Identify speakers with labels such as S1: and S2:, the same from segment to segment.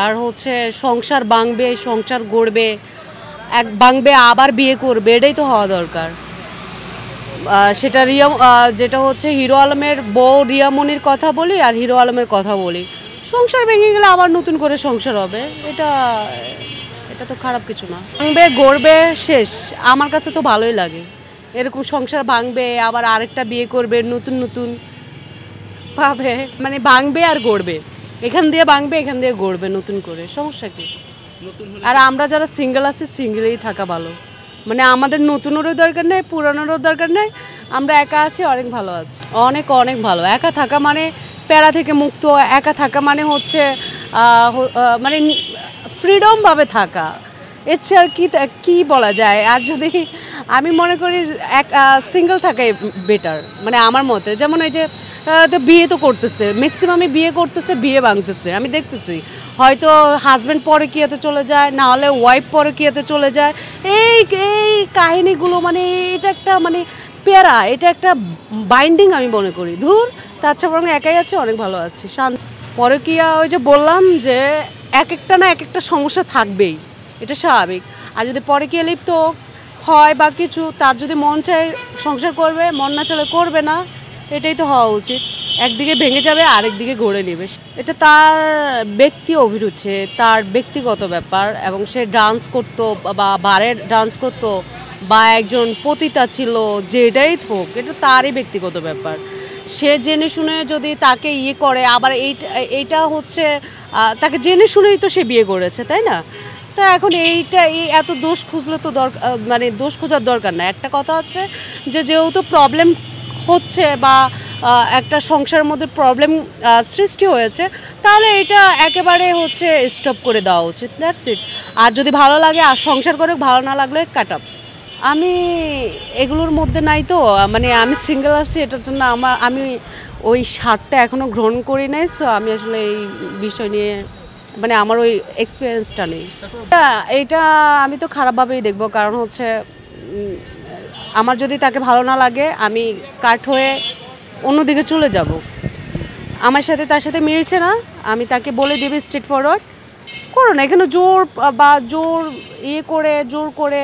S1: আর হচ্ছে সংসার ভাঙবে, সংসার গড়বে, এক ভাঙবে আবার বিয়ে করবে, এটাই তো হওয়া দরকার। সেটা যেটা হচ্ছে হিরো আলমের বউ রিয়ামনির কথা বলি আর হিরো আলমের কথা বলি, সংসার ভেঙে গেলে আবার নতুন করে সংসার হবে, এটা এটা তো খারাপ কিছু না। ভাঙবে গড়বে শেষ, আমার কাছে তো ভালোই লাগে। এরকম সংসার ভাঙবে আবার আরেকটা বিয়ে করবে, নতুন নতুন পাবে, মানে ভাঙবে আর গড়বে, এখান দিয়ে ভাঙবে এখান দিয়ে গড়বে নতুন করে, সমস্যা কি? আর আমরা যারা সিঙ্গেল আছি সিঙ্গেলেই থাকা ভালো, মানে আমাদের নতুনেরও দরকার নেই, পুরানোরও দরকার নেই, আমরা একা আছি, অনেক ভালো আছি, অনেক অনেক ভালো। একা থাকা মানে প্যারা থেকে মুক্ত, একা থাকা মানে হচ্ছে মানে ফ্রিডমভাবে থাকা, এর চেয়ে আর কি বলা যায়। আর যদি আমি মনে করি সিঙ্গেল থাকাই বেটার, মানে আমার মতে। যেমন এই যে বিয়ে তো করতেছে, ম্যাক্সিমামই বিয়ে করতেছে, বিয়ে ভাঙতেছে, আমি দেখতেছি। হয়তো হাজব্যান্ড পরে কিয়াতে চলে যায়, না হলে ওয়াইফ পরে কিয়াতে চলে যায়। এই এই কাহিনিগুলো মানে এটা একটা মানে প্যারা, এটা একটা বাইন্ডিং আমি মনে করি। ধুর, তার চেয়ে বরং একাই আছে, অনেক ভালো আছি, শান্তি। পরে কিয়া ওই যে বললাম যে এক একটা না এক একটা সমস্যা থাকবেই, এটা স্বাভাবিক। আর যদি পরে কিয়া লিপ্ত হয় বা কিছু, তার যদি মন চায় সংসার করবে, মন না চলে করবে না, এটাই তো হওয়া উচিত। একদিকে ভেঙে যাবে, আরেক দিকে গড়ে নেবে, এটা তার ব্যক্তি অভিরুচি, তার ব্যক্তিগত ব্যাপার। এবং সে ডান্স করতো বা বারে ডান্স করতো বা একজন পতিতা ছিল, যেটাই হোক, এটা তারই ব্যক্তিগত ব্যাপার। সে জেনে শুনে যদি তাকে ইয়ে করে, আবার এইটা হচ্ছে তাকে জেনে শুনেই তো সে বিয়ে করেছে, তাই না? তা এখন এই এত দোষ খুঁজলে তো মানে দোষ খোঁজার দরকার না। একটা কথা আছে যে যেহেতু প্রবলেম হচ্ছে বা একটা সংসারের মধ্যে প্রবলেম সৃষ্টি হয়েছে, তাহলে এটা একেবারে হচ্ছে স্টপ করে দেওয়া উচিত, দ্যাটস ইট। আর যদি ভালো লাগে আর সংসার করে, ভালো না লাগলে কাট আপ। আমি এগুলোর মধ্যে নাই তো, মানে আমি সিঙ্গেল আছি, এটার জন্য আমি ওই স্বাদটা এখনও গ্রহণ করি নাই। সো আমি আসলে এই বিষয় নিয়ে মানে আমার ওই এক্সপিরিয়েন্সটা নেই। এইটা আমি তো খারাপভাবেই দেখবো, কারণ হচ্ছে আমার যদি তাকে ভালো না লাগে, আমি কাট হয়ে অন্যদিকে চলে যাব। আমার সাথে তার সাথে মিলছে না, আমি তাকে বলে দেবে স্ট্রেট ফরওয়ার্ড, করো না। এখানে জোর করে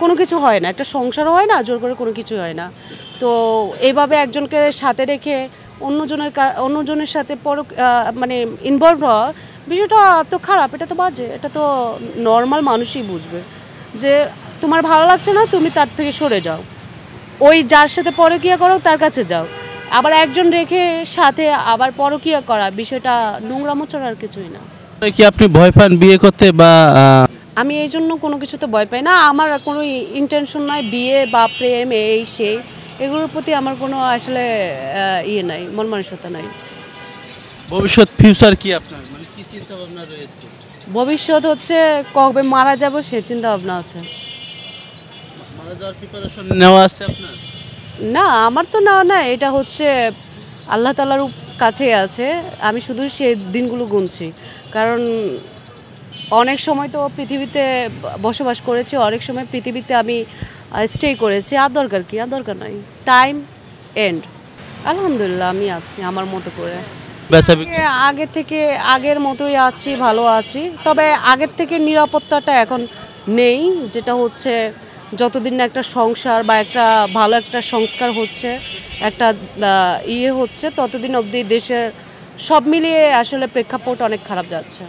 S1: কোনো কিছু হয় না, একটা সংসারও হয় না, জোর করে কোনো কিছু হয় না। তো এইভাবে একজনকে সাথে রেখে অন্যজনের সাথে মানে ইনভলভ হওয়া, বিষয়টা তো খারাপ, এটা তো বাজে, এটা তো নর্মাল মানুষই বুঝবে যে তোমার ভালো লাগছে না, তুমি তার থেকে সরে যাও, ওই যার সাথে পরকীয়া করো তার কাছে যাও। আবার একজন রেখে সাথে আবার পরকীয়া করা, বিষয়টা নোংরামো ছাড়া আর কিছুই না।
S2: কি আপনি ভয় পান বিয়ে করতে বা?
S1: আমি এই জন্য কোনো কিছুতে ভয় পাই না, আমার কোনো ইন্টেনশন নাই বিয়ে বা প্রেম এই সেই, এগুলোর প্রতি আমার কোনো আসলে ইয়ে নাই, মন মানসিকতা নাই।
S2: ভবিষ্যৎ ফিউচার কি আপনার, মানে কি চিন্তা ভাবনা রয়েছে?
S1: ভবিষ্যৎ হচ্ছে কবে মারা যাব সে চিন্তা ভাবনা আছে।
S2: মারা যাওয়ার প্রিপারেশন নেওয়া আছে আপনার?
S1: না, আমার তো নেওয়া না, এটা হচ্ছে আল্লাহ তাআলার কাছেই আছে। আমি শুধু সে দিনগুলো গুনছি, কারণ অনেক সময় তো পৃথিবীতে বসবাস করেছি, অনেক সময় পৃথিবীতে আমি স্টে করেছি। আর দরকার কি? আর দরকার নাই, টাইম এন্ড। আলহামদুলিল্লাহ আমি আছি আমার মতো করে, আগের মতোই আছি, ভালো আছি। তবে আগের থেকে নিরাপত্তাটা এখন নেই, যেটা হচ্ছে যতদিন না একটা সংসার বা একটা ভালো একটা সংস্কার হচ্ছে, একটা ইয়ে হচ্ছে, ততদিন অবধি দেশের সব মিলিয়ে আসলে প্রেক্ষাপট অনেক খারাপ যাচ্ছে।